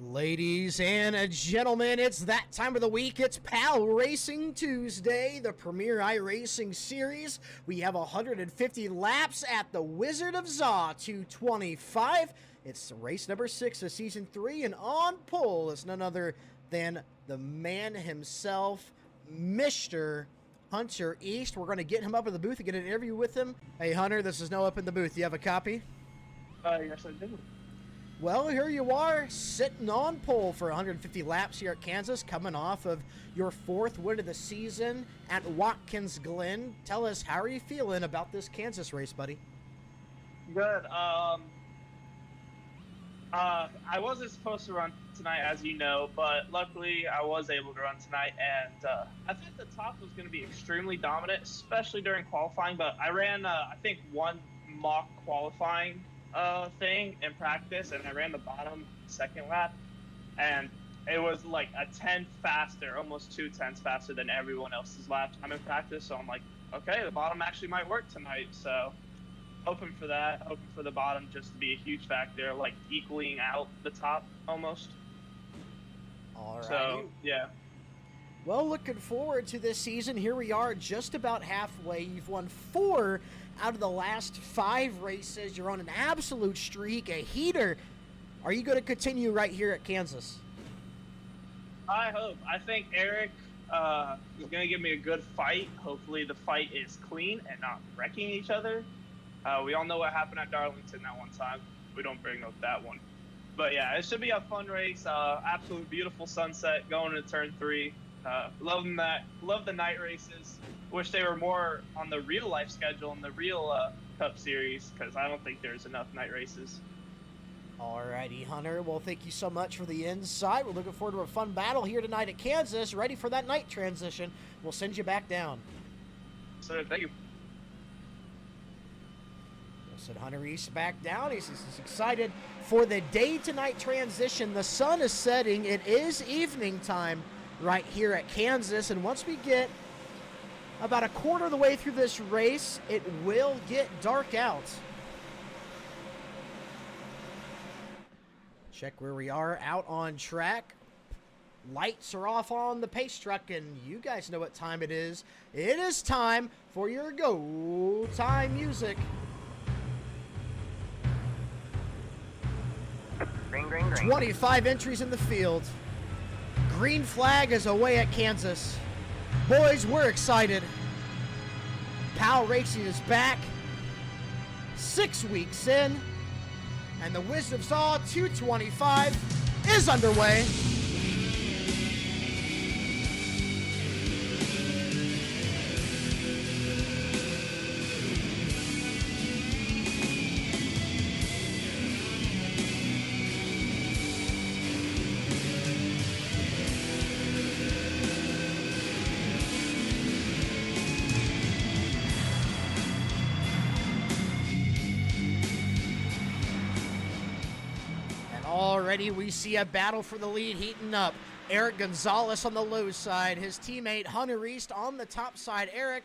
Ladies and gentlemen, it's that time of the week. It's PAL Racing Tuesday, the premier iRacing series. We have 150 laps at the Wizard of Zaw 225. It's race number 6 of season 3, and on pole is none other than the man himself, Mr. Hunter East. We're going to get him up in the booth and get an interview with him. Hey, Hunter, this is Noah up in the booth. Do you have a copy? Yes, I do. Well, here you are, sitting on pole for 150 laps here at Kansas, coming off of your 4th win of the season at Watkins Glen. Tell us, how are you feeling about this Kansas race, buddy? Good. I wasn't supposed to run tonight, as you know, but luckily I was able to run tonight, and I thought the top was going to be extremely dominant, especially during qualifying, but I ran, I think, one mock qualifying thing in practice, and I ran the bottom second lap, and it was like a 10th faster, almost 2 tenths faster than everyone else's lap time in practice. So I'm like, okay, the bottom actually might work tonight. So hoping for that, hoping for the bottom just to be a huge factor, like equaling out the top almost. All right. So yeah. Well, looking forward to this season. Here we are, just about halfway. You've won 4 out of the last 5 races. You're on an absolute streak, a heater. Are you going to continue right here at Kansas? I hope. I think Eric is going to give me a good fight. Hopefully the fight is clean and not wrecking each other. We all know what happened at Darlington that one time. We don't bring up that one. But yeah, it should be a fun race. Absolute beautiful sunset going into turn 3. Loving that. Love the night races. Wish they were more on the real life schedule in the real Cup Series, because I don't think there's enough night races. Alrighty, Hunter. Well, thank you so much for the insight. We're looking forward to a fun battle here tonight at Kansas. Ready for that night transition. We'll send you back down. So thank you. We'll send Hunter East back down. He's excited for the day to night transition. The sun is setting. It is evening time right here at Kansas, and once we get about a quarter of the way through this race, it will get dark out. Check where we are out on track. Lights are off on the pace truck, and you guys know what time it is. It is time for your go time music. Ring, ring, ring. 25 entries in the field. Green flag is away at Kansas. Boys, we're excited. PALracing is back. 6 weeks in. And the Wizard of Zaw 225 is underway. Already we see a battle for the lead heating up. Eric Gonzalez on the low side. His teammate Hunter East on the top side. Eric,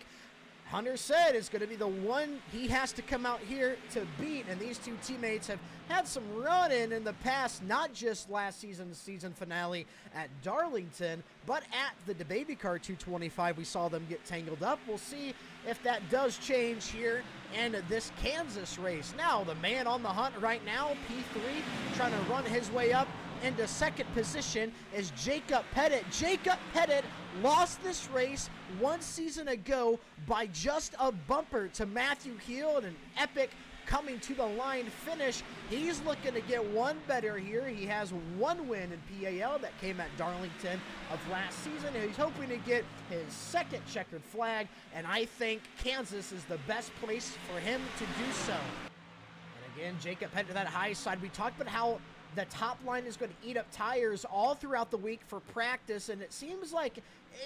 Hunter said, is going to be the one he has to come out here to beat. And these two teammates have had some run-in the past, not just last season's season finale at Darlington, but at the DeBabyCar 225 we saw them get tangled up. We'll see if that does change here in this Kansas race. Now, the man on the hunt right now, P3, trying to run his way up into second position is Jacob Pettit. Jacob Pettit lost this race 1 season ago by just a bumper to Matthew Heel in an epic coming to the line finish. He's looking to get one better here. He has 1 win in PAL that came at Darlington of last season. He's hoping to get his 2nd checkered flag, and I think Kansas is the best place for him to do so. And again, Jacob Pettit to that high side. We talked about how the top line is going to eat up tires all throughout the week for practice, and it seems like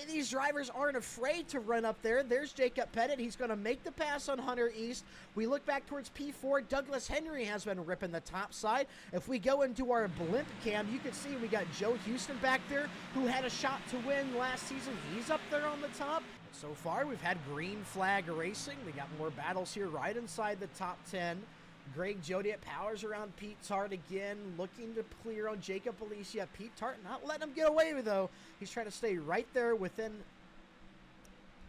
these drivers aren't afraid to run up there. There's Jacob Pettit. He's going to make the pass on Hunter East. We look back towards P4. Douglas Henry has been ripping the top side. If we go into our blimp cam, you can see we got Joe Houston back there who had a shot to win last season. He's up there on the top. So far, we've had green flag racing. We got more battles here right inside the top 10. Greg Jodiet powers around Pete Tart again, looking to clear on Jacob Alicia. Pete Tart not letting him get away with, though. He's trying to stay right there within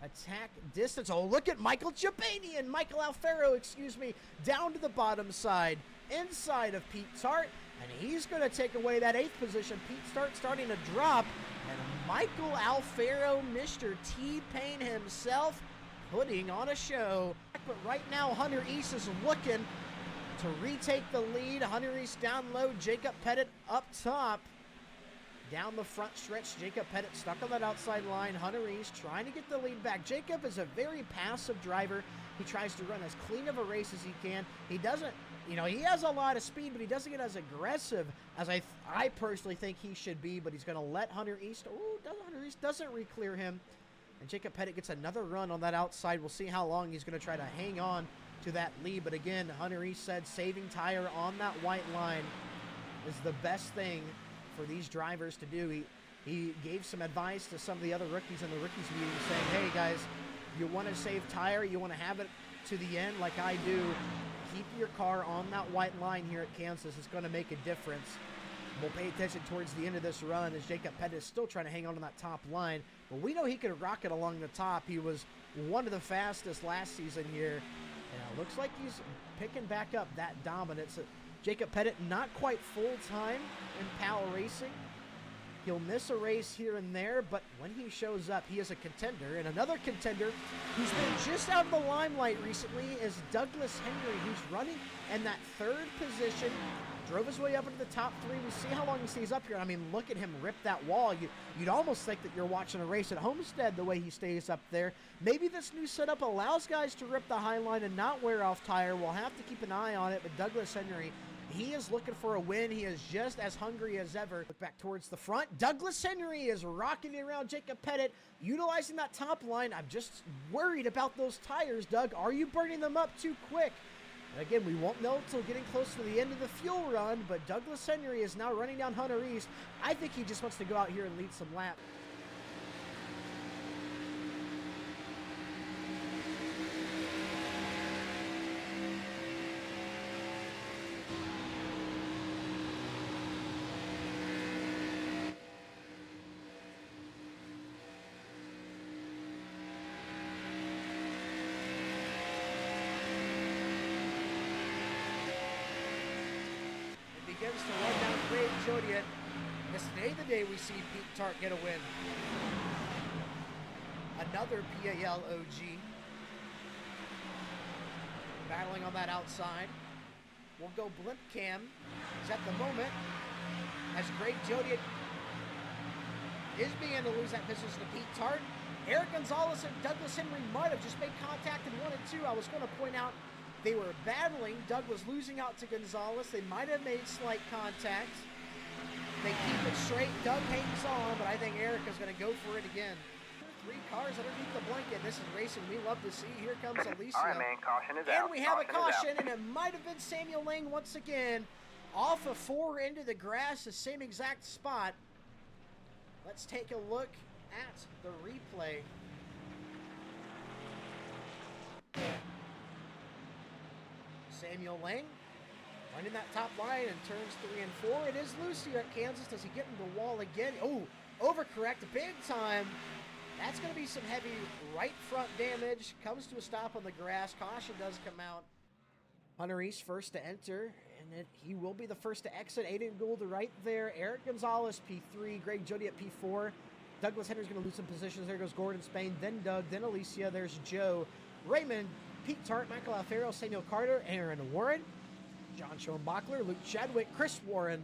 attack distance. Oh, look at Michael Alfaro, excuse me, down to the bottom side, inside of Pete Tart, and he's going to take away that 8th position. Pete Tart starting to drop, and Michael Alfaro, Mr. T-Pain himself, putting on a show. But right now, Hunter East is looking to retake the lead. Hunter East down low, Jacob Pettit up top. Down the front stretch, Jacob Pettit stuck on that outside line. Hunter East trying to get the lead back. Jacob is a very passive driver. He tries to run as clean of a race as he can. He doesn't, you know, he has a lot of speed, but he doesn't get as aggressive as I personally think he should be. But he's going to let Hunter East, Hunter East doesn't re-clear him. And Jacob Pettit gets another run on that outside. We'll see how long he's going to try to hang on to that lead. But again, Hunter East said saving tire on that white line is the best thing for these drivers to do. He gave some advice to some of the other rookies in the rookies meeting saying, hey guys, you want to save tire, you want to have it to the end like I do, keep your car on that white line here at Kansas. It's going to make a difference. We'll pay attention towards the end of this run as Jacob Pettit is still trying to hang on to that top line. But we know he can rocket along the top. He was one of the fastest last season here. And it looks like he's picking back up that dominance. Jacob Pettit not quite full-time in PALracing. He'll miss a race here and there, but when he shows up, he is a contender. And another contender who's been just out of the limelight recently is Douglas Henry, who's running in that 3rd position. Drove his way up into the top 3. We see how long he stays up here. I mean, look at him rip that wall. You'd almost think that you're watching a race at Homestead the way he stays up there. Maybe this new setup allows guys to rip the high line and not wear off tire. We'll have to keep an eye on it, but Douglas Henry, he is looking for a win. He is just as hungry as ever. Look back towards the front. Douglas Henry is rocketing around Jacob Pettit, utilizing that top line. I'm just worried about those tires, Doug. Are you burning them up too quick? And again, we won't know until getting close to the end of the fuel run, but Douglas Henry is now running down Hunter East. I think he just wants to go out here and lead some laps. Begins to run down Greg Jodiet. This today the day we see Pete Tart get a win. Another PALOG. Battling on that outside. We'll go blimp cam. Is at the moment as Greg Jodiet is beginning to lose that position to Pete Tart. Eric Gonzalez and Douglas Henry might have just made contact in 1 and 2. I was going to point out they were battling. Doug was losing out to Gonzalez. They might have made slight contact. They keep it straight. Doug hangs on, but I think Eric is going to go for it again. 3 cars underneath the blanket. This is racing we love to see. Here comes Alicia. All right, man. Caution is out. And we have a caution, and it might have been Samuel Lang once again. Off of 4 into the grass, the same exact spot. Let's take a look at the replay. Samuel Lang running that top line in turns 3 and 4. It is loose here at Kansas. Does he get into the wall again? Oh, overcorrect big time. That's going to be some heavy right front damage. Comes to a stop on the grass. Caution does come out. Hunter East first to enter, and he will be the first to exit. Aiden Gould right there. Eric Gonzalez, P3. Greg Jodiet, P4. Douglas Henry's going to lose some positions. There goes Gordon Spain, then Doug, then Alicia. There's Joe, Raymond, Pete Tart, Michael Alfaro, Samuel Carter, Aaron Warren, John Schoenbachler, Luke Chadwick, Chris Warren.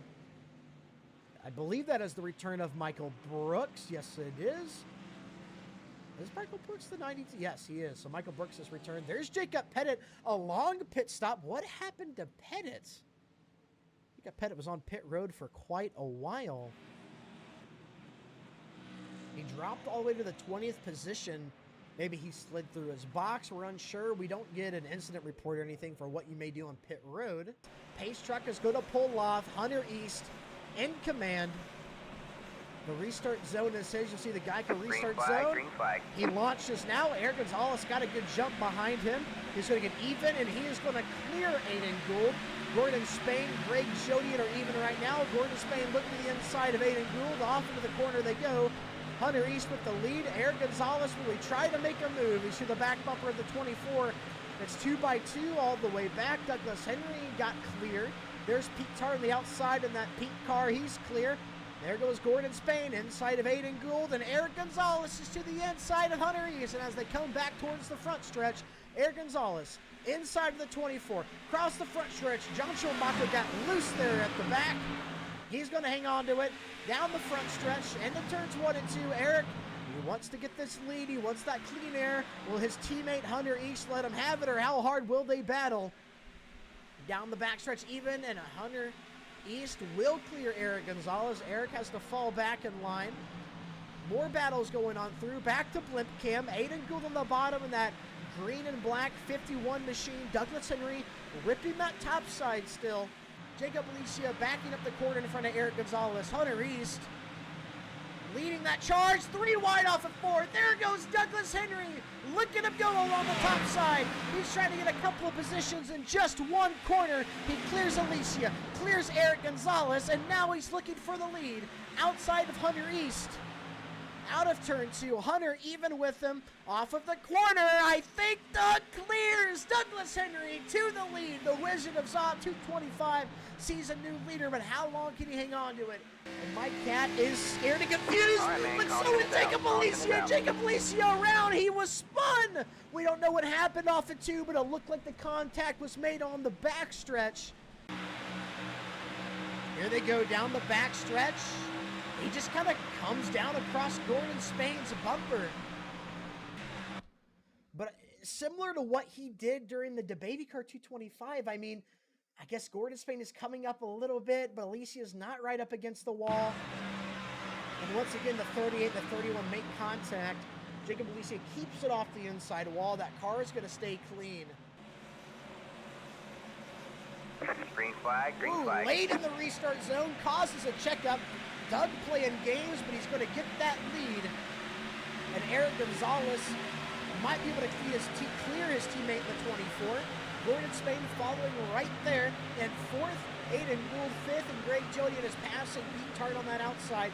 I believe that is the return of Michael Brooks. Yes, it is. Is Michael Brooks the 92? Yes, he is. So Michael Brooks has returned. There's Jacob Pettit, a long pit stop. What happened to Pettit? Jacob Pettit was on pit road for quite a while. He dropped all the way to the 20th position. Maybe he slid through his box. We're unsure. We don't get an incident report or anything for what you may do on pit road. Pace truck is going to pull off. Hunter East in command. The restart zone, as says, you'll see the Geico restart Green flag, zone. green flag. He launches now. Eric Gonzalez got a good jump behind him. He's going to get even, and he is going to clear Aiden Gould. Gordon Spain, Greg Jodian are even right now. Gordon Spain looking to the inside of Aiden Gould. Off into the corner they go. Hunter East with the lead. Eric Gonzalez really tried to make a move. He's through the back bumper of the 24. It's 2x2 all the way back. Douglas Henry got clear. There's Pete Tar on the outside in that Pete car. He's clear. There goes Gordon Spain inside of Aiden Gould, and Eric Gonzalez is to the inside of Hunter East. And as they come back towards the front stretch, Eric Gonzalez inside of the 24, across the front stretch. John Schumacher got loose there at the back. He's going to hang on to it down the front stretch, and the turns 1 and 2. Eric, he wants to get this lead. He wants that clean air. Will his teammate Hunter East let him have it, or how hard will they battle? Down the backstretch even, and Hunter East will clear Eric Gonzalez. Eric has to fall back in line. More battles going on through. Back to Blimp Cam. Aiden Gould on the bottom in that green and black 51 machine. Douglas Henry ripping that top side still. Jacob Alicia backing up the corner in front of Eric Gonzalez. Hunter East leading that charge. 3 wide off of 4. There goes Douglas Henry. Look at him go along the top side. He's trying to get a couple of positions in just one corner. He clears Alicia, clears Eric Gonzalez, and now he's looking for the lead outside of Hunter East. Out of turn 2, Hunter even with him off of the corner. I think Doug clears Douglas Henry to the lead. The Wizard of Zob 225 sees a new leader, but how long can he hang on to it? And Mike Cat is scared and confused, but so is Jacob Alicia. Jacob Alicia around, he was spun. We don't know what happened off of 2, but it looked like the contact was made on the backstretch. Here they go down the backstretch. He just kind of comes down across Gordon Spain's bumper. But similar to what he did during the Baby Car 225, I mean, I guess Gordon Spain is coming up a little bit, but Alicia is not right up against the wall. And once again, the 38 and the 31 make contact. Jacob Alicia keeps it off the inside wall. That car is going to stay clean. Green flag, green flag. Late in the restart zone, causes a checkup. Doug playing games, but he's going to get that lead. And Eric Gonzalez might be able to clear his teammate in the 24. Gordon Spain following right there. And 4th, Aiden Gould 5th, and Greg Jodian is passing Pete Tart on that outside.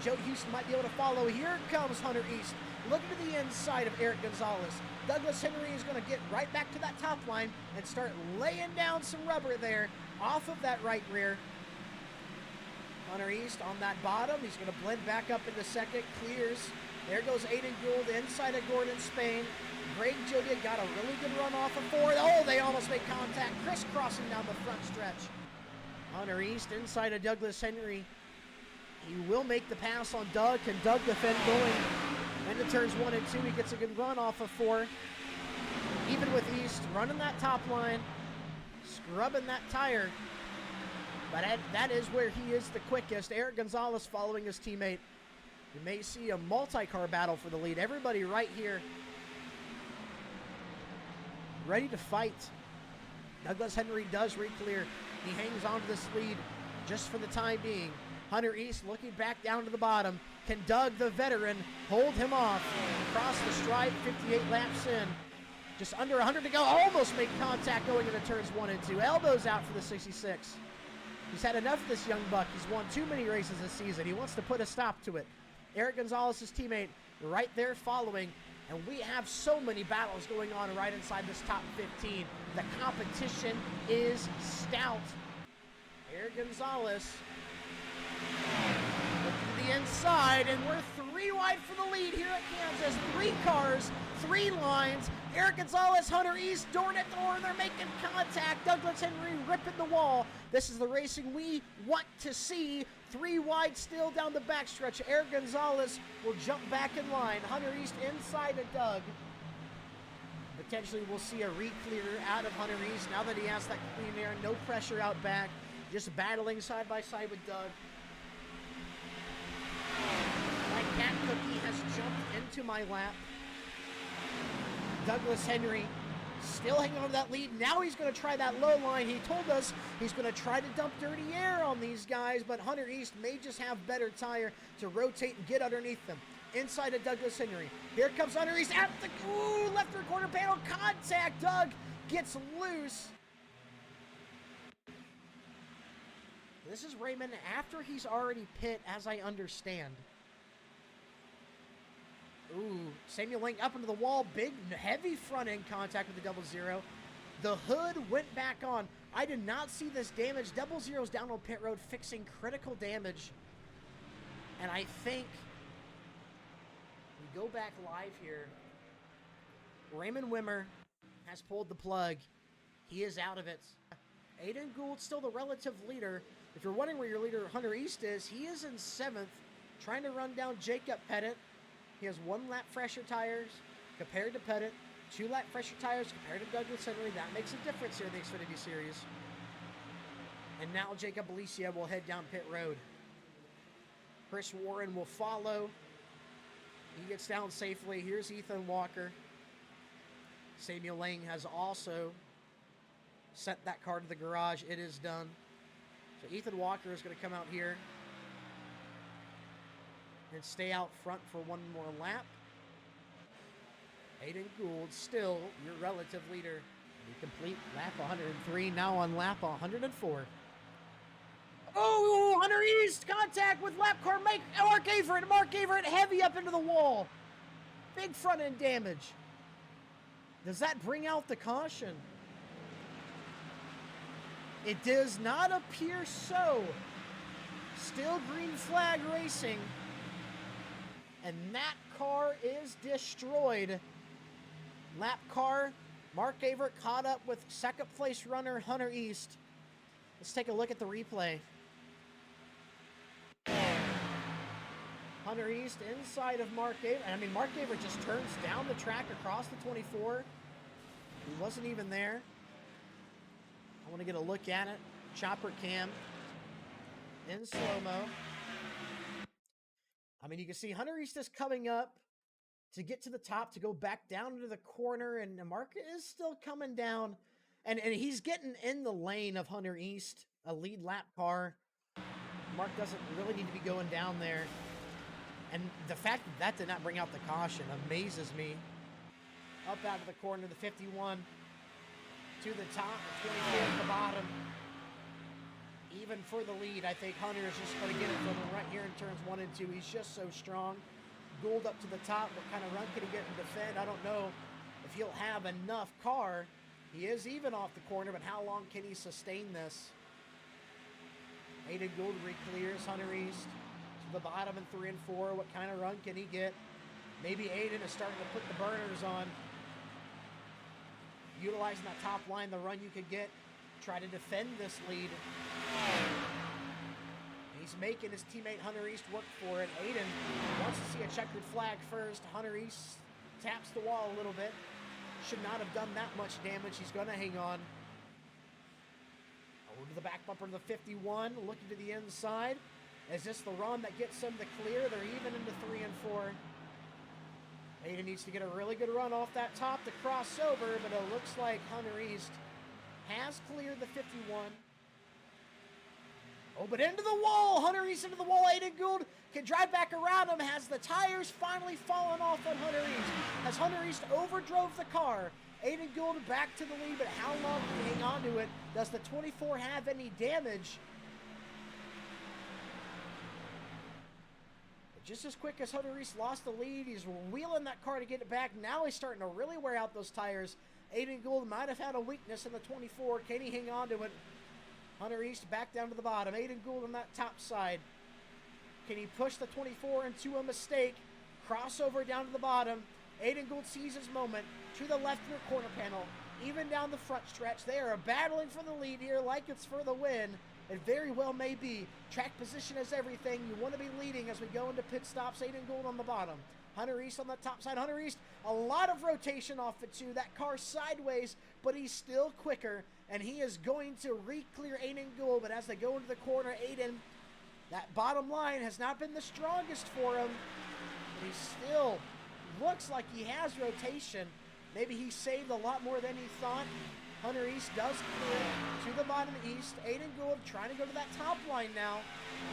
Joe Houston might be able to follow. Here comes Hunter East, looking to the inside of Eric Gonzalez. Douglas Henry is going to get right back to that top line and start laying down some rubber there off of that right rear. Hunter East on that bottom. He's going to blend back up into second. Clears. There goes Aiden Gould inside of Gordon Spain. Greg Jodian got a really good run off of 4. Oh, they almost make contact. Crisscrossing down the front stretch. Hunter East inside of Douglas Henry. He will make the pass on Doug. Can Doug defend going into turns 1 and 2? He gets a good run off of 4. Even with East running that top line, scrubbing that tire. But that is where he is the quickest. Eric Gonzalez following his teammate. You may see a multi-car battle for the lead. Everybody right here ready to fight. Douglas Henry does re-clear. He hangs on to this lead just for the time being. Hunter East looking back down to the bottom. Can Doug, the veteran, hold him off? Across the stripe, 58 laps in. Just under 100 to go. Almost make contact going into turns 1 and 2. Elbows out for the 66. He's had enough of this young buck. He's won too many races this season. He wants to put a stop to it. Eric Gonzalez's teammate right there following. And we have so many battles going on right inside this top 15. The competition is stout. Eric Gonzalez looking to the inside, and we're 3 wide for the lead here at Kansas. 3 cars, 3 lines. Eric Gonzalez, Hunter East, door to door. They're making contact. Douglas Henry ripping the wall. This is the racing we want to see. 3 wide still down the backstretch. Eric Gonzalez will jump back in line. Hunter East inside of Doug. Potentially we'll see a re-clear out of Hunter East now that he has that clean air. No pressure out back. Just battling side by side with Doug. My cat Cookie has jumped into my lap. Douglas Henry Still hanging on to that lead. Now he's going to try that low line. He told us he's going to try to dump dirty air on these guys, but Hunter East may just have better tire to rotate and get underneath them. Inside of Douglas Henry. Here comes Hunter East at the left rear quarter panel. Contact. Doug gets loose. This is Raymond after he's already pit, as I understand. Ooh, Samuel Lang up into the wall. Big, heavy front end contact with the 00. The hood went back on. I did not see this damage. 00's down on pit road fixing critical damage. And I think we go back live here. Raymond Wimmer has pulled the plug. He is out of it. Aiden Gould still the relative leader. If you're wondering where your leader Hunter East is, he is in 7th, trying to run down Jacob Pettit. He has 1 lap fresher tires compared to Pettit, 2 lap fresher tires compared to Douglas Henry. That makes a difference here in the Xfinity Series. And now Jacob Alicia will head down pit road. Chris Warren will follow. He gets down safely. Here's Ethan Walker. Samuel Lang has also sent that car to the garage. It is done. So Ethan Walker is going to come out here and stay out front for 1 more lap. Aiden Gould still your relative leader. We complete lap 103, now on lap 104. Oh, Hunter East contact with lap car. Mark Averett. Mark Averett heavy up into the wall. Big front end damage. Does that bring out the caution? It does not appear so. Still green flag racing. And that car is destroyed. Lap car, Mark Averett caught up with second place runner Hunter East. Let's take a look at the replay. Hunter East inside of Mark Averett. I mean, Mark Averett just turns down the track across the 24. He wasn't even there. I want to get a look at it. Chopper cam in slow-mo. I mean, you can see Hunter East is coming up to get to the top, to go back down into the corner, and Mark is still coming down. And he's getting in the lane of Hunter East, a lead lap car. Mark doesn't really need to be going down there. And the fact that that did not bring out the caution amazes me. Up out of the corner, the 51 to the top, the 24 at the bottom. Even for the lead, I think Hunter is just going to get it from him right here in turns 1 and 2. He's just so strong. Gould up to the top. What kind of run can he get and defend? I don't know if he'll have enough car. He is even off the corner, but how long can he sustain this? Aiden Gould re-clears Hunter East to the bottom in 3 and 4. What kind of run can he get? Maybe Aiden is starting to put the burners on. Utilizing that top line, the run you could get. Try to defend this lead. He's making his teammate Hunter East work for it. Aiden wants to see a checkered flag first. Hunter East taps the wall a little bit. Should not have done that much damage. He's going to hang on. Over to the back bumper of the 51. Looking to the inside. Is this the run that gets him the clear? They're even into 3 and 4. Aiden needs to get a really good run off that top to cross over, but it looks like Hunter East has cleared the 51. Oh, but into the wall. Hunter East into the wall. Aiden Gould can drive back around him. Has the tires finally fallen off on Hunter East? As Hunter East overdrove the car. Aiden Gould back to the lead, but how long can he hang on to it? Does the 24 have any damage? But just as quick as Hunter East lost the lead, he's wheeling that car to get it back. Now he's starting to really wear out those tires. Aiden Gould might have had a weakness in the 24. Can he hang on to it? Hunter East back down to the bottom. Aiden Gould on that top side. Can he push the 24 into a mistake? Crossover down to the bottom. Aiden Gould sees his moment to the left rear corner panel. Even down the front stretch. They are battling for the lead here like it's for the win. It very well may be. Track position is everything. You want to be leading as we go into pit stops. Aiden Gould on the bottom. Hunter East on the top side. Hunter East, a lot of rotation off the 2. That car sideways, but he's still quicker. And he is going to re-clear Aiden Gould. But as they go into the corner, Aiden, that bottom line has not been the strongest for him. But he still looks like he has rotation. Maybe he saved a lot more than he thought. Hunter East does clear to the bottom east. Aiden Gould trying to go to that top line now.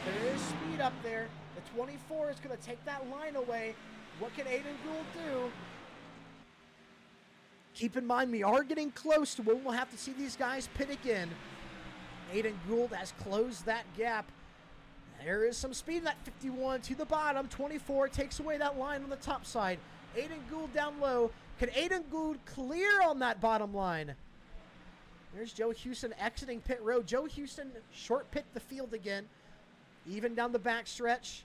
There is speed up there. The 24 is going to take that line away. What can Aiden Gould do? Keep in mind, we are getting close to when we'll have to see these guys pit again. Aiden Gould has closed that gap. There is some speed in that 51 to the bottom. 24 takes away that line on the top side. Aiden Gould down low. Can Aiden Gould clear on that bottom line? There's Joe Houston exiting pit road. Joe Houston short pit the field again. Even down the back stretch.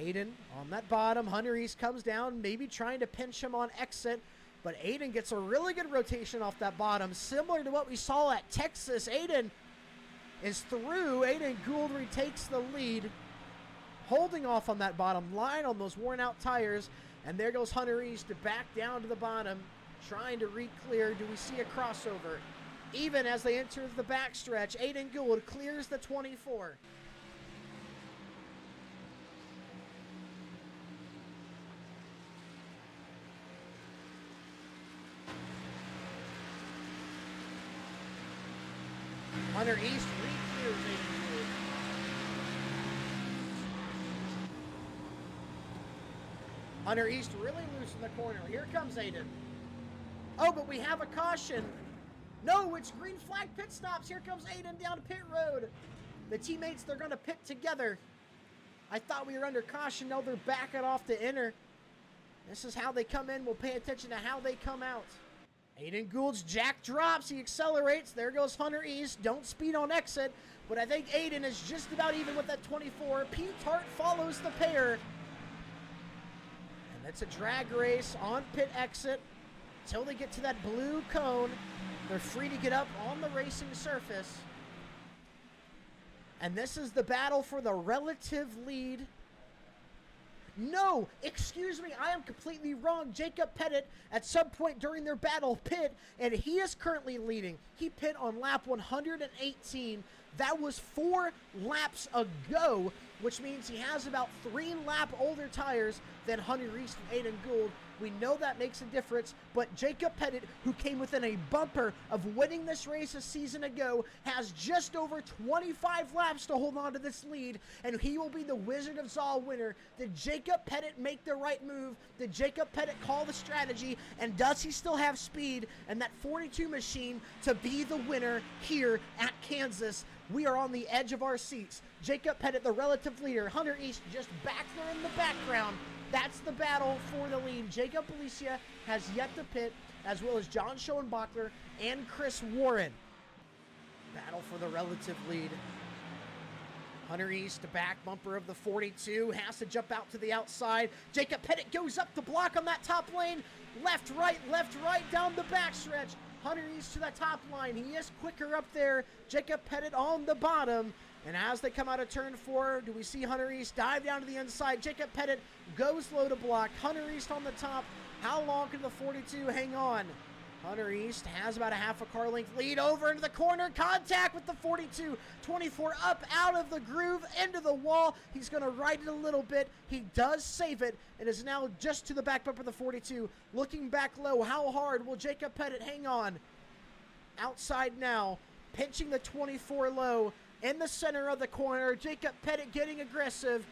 Aiden on that bottom. Hunter East comes down, maybe trying to pinch him on exit. But Aiden gets a really good rotation off that bottom. Similar to what we saw at Texas. Aiden is through. Aiden Gould retakes the lead. Holding off on that bottom line on those worn out tires. And there goes Hunter East back down to the bottom. Trying to re-clear. Do we see a crossover? Even as they enter the backstretch, Aiden Gould clears the 24. Hunter East re-clears Aiden Gould. Hunter East really loose in the corner. Here comes Aiden. Oh, but we have a caution. No, it's green flag pit stops. Here comes Aiden down pit road. The teammates, they're going to pit together. I thought we were under caution. No, they're backing off the inner. This is how they come in. We'll pay attention to how they come out. Aiden Gould's jack drops. He accelerates. There goes Hunter East. Don't speed on exit. But I think Aiden is just about even with that 24. Pete Hart follows the pair. And it's a drag race on pit exit until they get to that blue cone. They're free to get up on the racing surface. And this is the battle for the relative lead. No, excuse me, I am completely wrong. Jacob Pettit, at some point during their battle, pit, and he is currently leading. He pit on lap 118. That was 4 laps ago, which means he has about 3 lap older tires than Hunter East and Aiden Gould. We know that makes a difference, but Jacob Pettit, who came within a bumper of winning this race a season ago, has just over 25 laps to hold on to this lead, and he will be the Wizard of Zal winner. Did Jacob Pettit make the right move? Did Jacob Pettit call the strategy? And does he still have speed and that 42 machine to be the winner here at Kansas? We are on the edge of our seats. Jacob Pettit, the relative leader. Hunter East just back there in the background. That's the battle for the lead. Jacob Alicia has yet to pit, as well as John Schoenbachler and Chris Warren. Battle for the relative lead. Hunter East, the back bumper of the 42, has to jump out to the outside. Jacob Pettit goes up the block on that top lane. Left, right, down the backstretch. Hunter East to the top line. He is quicker up there. Jacob Pettit on the bottom. And as they come out of turn 4, do we see Hunter East dive down to the inside? Jacob Pettit goes low to block. Hunter East on the top. How long can the 42 hang on? Hunter East has about a half a car length lead over into the corner. Contact with the 42. 24 up out of the groove into the wall. He's going to ride it a little bit. He does save it and is now just to the back bumper of the 42. Looking back low. How hard will Jacob Pettit hang on? Outside now. Pinching the 24 low. In the center of the corner, Jacob Pettit getting aggressive.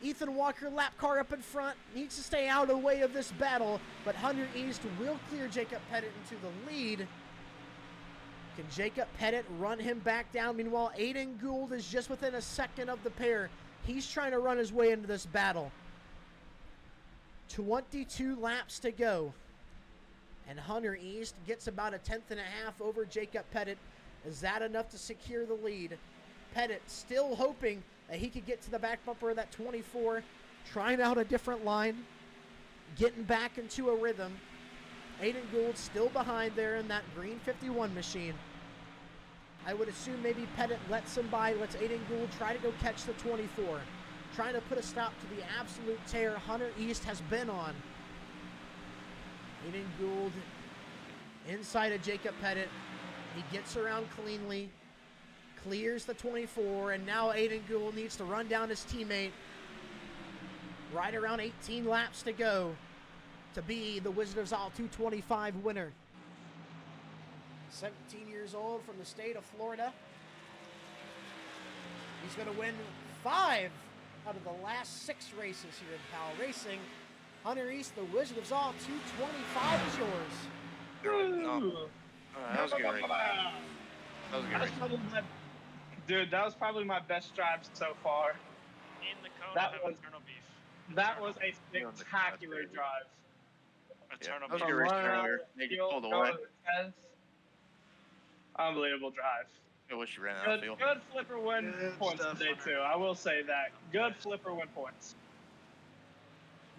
Ethan Walker, lap car up in front, needs to stay out of the way of this battle, but Hunter East will clear Jacob Pettit into the lead. Can Jacob Pettit run him back down? Meanwhile, Aiden Gould is just within a second of the pair. He's trying to run his way into this battle. 22 laps to go. And Hunter East gets about a 10th and a half over Jacob Pettit. Is that enough to secure the lead? Pettit still hoping that he could get to the back bumper of that 24. Trying out a different line. Getting back into a rhythm. Aiden Gould still behind there in that green 51 machine. I would assume maybe Pettit lets him by, lets Aiden Gould try to go catch the 24. Trying to put a stop to the absolute tear Hunter East has been on. Aiden Gould inside of Jacob Pettit. He gets around cleanly, clears the 24, and now Aiden Gould needs to run down his teammate. Right around 18 laps to go to be the Wizard of Zal 225 winner. 17 years old from the state of Florida. He's going to win 5 out of the last 6 races here in PALracing. Hunter East, the Wizard of Zal 225 is yours. No. That was a good race. That was a good race. Dude, that was probably my best drive so far. In the cone, That have was- eternal beef. That was a spectacular drive. Eternal that was a beef. good race From earlier. They get pulled away. Unbelievable drive. I wish you ran out of Good, field. good flipper win Good points stuff, today Hunter. too. I will say that. Good flipper win points.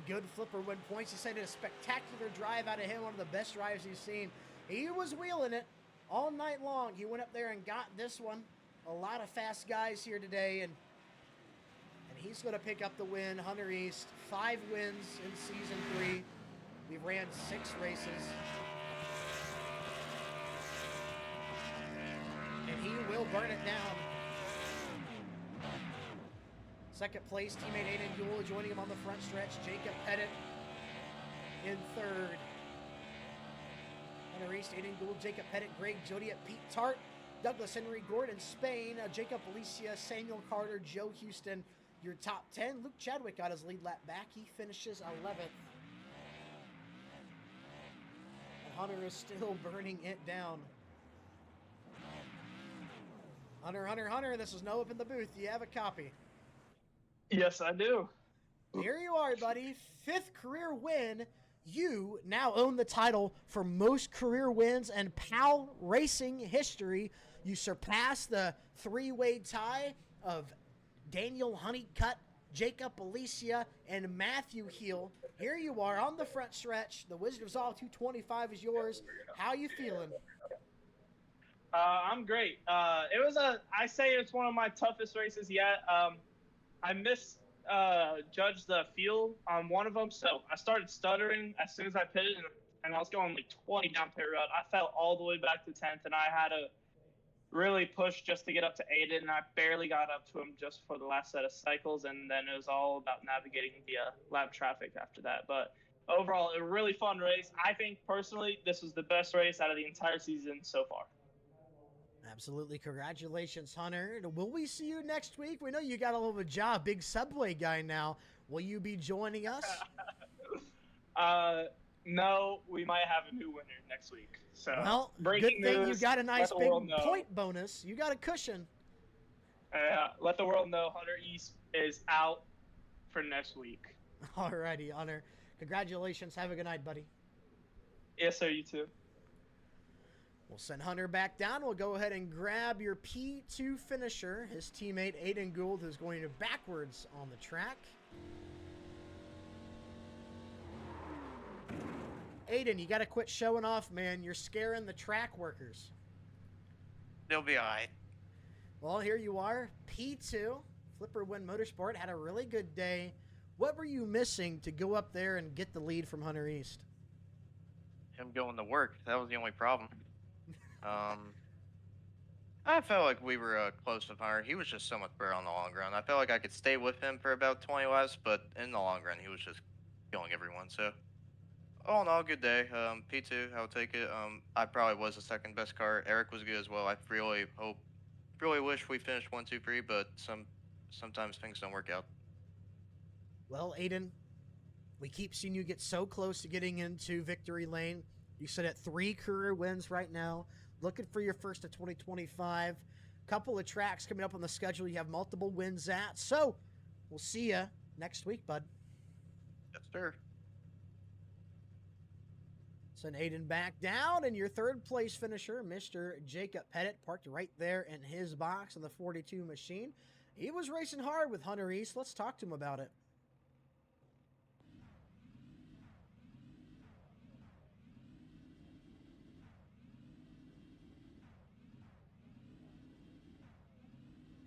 Good flipper win points. He said a spectacular drive out of him, one of the best drives he's seen. He was wheeling it all night long. He went up there and got this one. A lot of fast guys here today, and he's going to pick up the win. Hunter East, 5 wins in season 3. We've ran 6 races. And he will burn it down. Second place, teammate Aiden Gould joining him on the front stretch. Jacob Pettit in 3rd. Hunter East, Aiden Gould, Jacob Pettit, Greg Jodiet, Pete Tart, Douglas Henry, Gordon Spain, Jacob Alicia, Samuel Carter, Joe Houston, your top 10. Luke Chadwick got his lead lap back. He finishes 11th. And Hunter is still burning it down. Hunter, this is Noah up in the booth. Do you have a copy? Yes, I do. Here you are, buddy. 5th career win. You now own the title for most career wins in PALracing history. You surpassed the 3-way tie of Daniel Honeycutt, Jacob Alicia, and Matthew Heel. Here you are on the front stretch. The Wizard of Zal 225 is yours. How you feeling? I'm great. I say it's one of my toughest races yet. I misjudged the fuel on one of them, so I started stuttering as soon as I pitted, and I was going like 20 down pit road. I fell all the way back to 10th, and I had to really push just to get up to Aiden, and I barely got up to him just for the last set of cycles, and then it was all about navigating the lab traffic after that. But overall, a really fun race. I think, personally, this was the best race out of the entire season so far. Absolutely. Congratulations, Hunter. Will we see you next week? We know you got a little bit of job, big Subway guy now. Will you be joining us? No, we might have a new winner next week. So, Well, good breaking thing you news, got a nice let the big world know. point bonus. You got a cushion. Let the world know Hunter East is out for next week. Alrighty, Hunter. Congratulations. Have a good night, buddy. Yes, sir. You too. We'll send Hunter back down. We'll go ahead and grab your P2 finisher, his teammate Aiden Gould, who's going to backwards on the track. Aiden, you got to quit showing off, man. You're scaring the track workers. They'll be alright. Well, here you are, P2. Flipper Win Motorsport had a really good day. What were you missing to go up there and get the lead from Hunter East? Him going to work. That was the only problem. I felt like we were close with Hunter. He was just so much better on the long run. I felt like I could stay with him for about 20 laps, but in the long run, he was just killing everyone. So, all in all, good day. P2, I'll take it. I probably was the second best car. Eric was good as well. I really wish we finished 1, 2, 3, but sometimes things don't work out. Well, Aiden, we keep seeing you get so close to getting into victory lane. You sit at 3 career wins right now. Looking for your first of 2025. Couple of tracks coming up on the schedule you have multiple wins at. So, we'll see you next week, bud. Yes, sir. Send Aiden back down, and your 3rd place finisher, Mr. Jacob Pettit, parked right there in his box on the 42 machine. He was racing hard with Hunter East. Let's talk to him about it.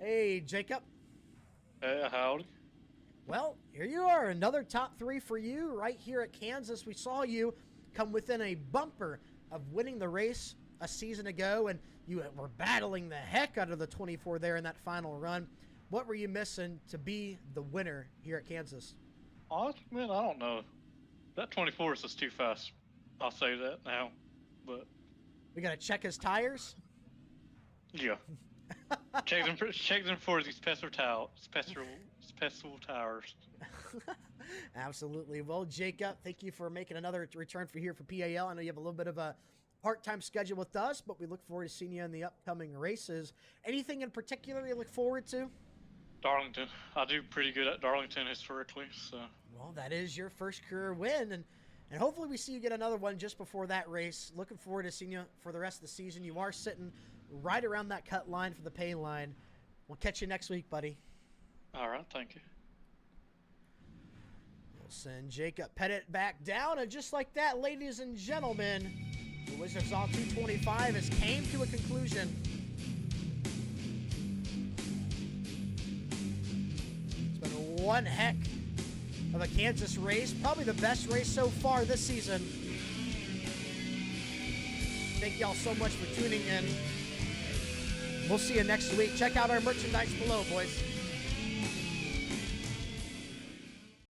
Hey, Jacob. Hey, howdy. Well, here you are. Another top 3 for you right here at Kansas. We saw you come within a bumper of winning the race a season ago, and you were battling the heck out of the 24 there in that final run. What were you missing to be the winner here at Kansas? Honestly, man, I don't know. That 24 is just too fast. I'll say that now. But We got to check his tires. yeah, check them for these special tires. Absolutely. Well, Jacob, thank you for making another return for here for PAL. I know you have a little bit of a part-time schedule with us, but we look forward to seeing you in the upcoming races. Anything in particular you look forward to? Darlington. I do pretty good at Darlington historically, so. Well, that is your first career win, and hopefully we see you get another one just before that race. Looking forward to seeing you for the rest of the season. You are sitting right around that cut line for the pay line. We'll catch you next week, buddy. All right, thank you. We'll send Jacob Pettit back down, and just like that, ladies and gentlemen, the Wizards All 225 has came to a conclusion. It's been one heck of a Kansas race, probably the best race so far this season. Thank y'all so much for tuning in. We'll see you next week. Check out our merchandise below, boys.